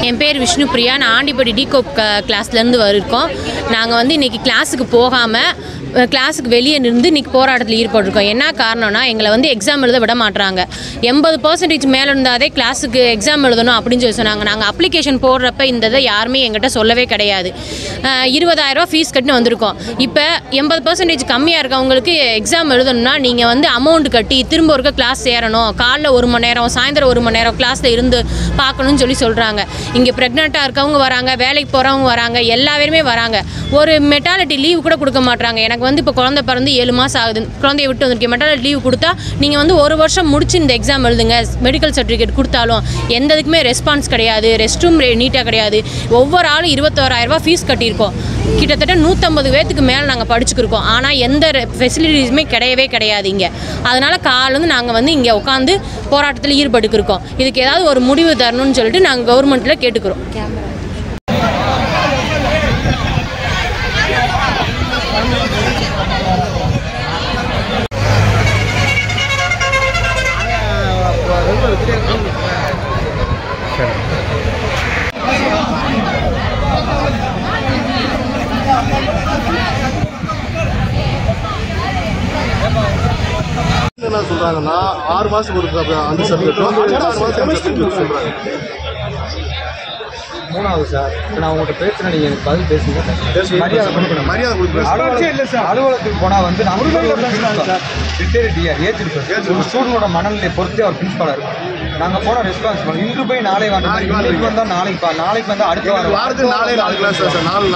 என் பேர் விஷ்ணுபிரியா. நான் ஆண்டிப்பட்டி டிகோப் கிளாஸ்லேருந்து இருக்கோம். நாங்கள் வந்து இன்றைக்கி கிளாஸுக்கு போகாமல் கிளாஸுக்கு வெளியே நின்று இன்றைக்கி போராட்டத்தில் ஈடுபட்டிருக்கோம். என்ன காரணம்னா எங்களை வந்து எக்ஸாம் எழுத விட மாட்டுறாங்க. 80% மேலே இருந்தாதே கிளாஸுக்கு எக்ஸாம் எழுதணும் அப்படின்னு சொல்லி சொன்னாங்க. நாங்கள் அப்ளிகேஷன் போடுறப்ப இந்த இதை யாருமே எங்கிட்ட சொல்லவே கிடையாது. 20,000 ஃபீஸ் கட்டின்னு வந்திருக்கோம். இப்போ 80% கம்மியாக இருக்கவங்களுக்கு எக்ஸாம் எழுதணும்னா நீங்கள் வந்து அமௌண்ட் கட்டி திரும்ப ஒருக்க கிளாஸ் சேரணும், காலைல 1 மணி நேரம் சாயந்தரம் 1 மணி நேரம் கிளாஸில் இருந்து பார்க்கணும்னு சொல்லி சொல்கிறாங்க. இங்கே ப்ரெக்னெண்ட்டாக இருக்கவங்க வராங்க, வேலைக்கு போகிறவங்க வராங்க, எல்லா பேருமே வராங்க. ஒரு மெட்டாலிட்டி லீவு கூட கொடுக்க மாட்டாங்க. எனக்கு வந்து இப்போ குழந்தை பிறந்து 7 மாதம் ஆகுது, குழந்தைய விட்டு வந்திருக்கேன். மெட்டாலிட்டி லீவு கொடுத்தா நீங்கள் வந்து 1 வருஷம் முடிச்சு இந்த எக்ஸாம் எழுதுங்க, மெடிக்கல் சர்டிஃபிகேட் கொடுத்தாலும் எந்த இதுக்குமே ரெஸ்பான்ஸ் கிடையாது. ரெஸ்ட் ரூம் நீட்டாக கிடையாது. ஒவ்வொரு ஆளும் 21,000 ஃபீஸ் கட்டியிருக்கோம். கிட்டத்தட்ட 150 பேத்துக்கு மேலே நாங்கள் படிச்சுக்கிருக்கோம். ஆனால் எந்த ஃபெசிலிட்டிஸுமே கிடையாது இங்கே. அதனால் காலேருந்து நாங்கள் வந்து இங்கே உட்காந்து போராட்டத்தில் ஈடுபட்டுக்கிருக்கோம். இதுக்கு ஏதாவது ஒரு முடிவு தரணும்னு சொல்லிட்டு நாங்கள் கவர்மெண்ட்டில் கேட்டுக்கிறோம். என்ன சொல்றாங்கன்னா 6 மாசத்துக்கு ஒரு அந்த சப்ஜெக்ட் சொல்றாங்க. 3வது சார், நான் உங்கள்கிட்ட பேசுகிறேன், நீங்கள் எனக்கு பதில் பேசுங்க. மரியாதை கொடுக்கணும். மரியாதை கொடுக்கணும். அலுவலகத்துக்கு போனால் வந்து நம்ம ரிட்டையர்ட் ஏஜ் இருக்கு. ஒரு ஸ்டூடெண்டோட மனநிலையை பொறுத்து அவர் பிரின்சிபாலாக இருக்கும். நாங்கள் போனால் ரெஸ்பான்ஸ் பண்ணோம். இன்று போய் நாளை வந்தால் நாளைக்கு வந்தால் அடுத்த வாரத்துக்கு 4 கிளாஸ் சார், 4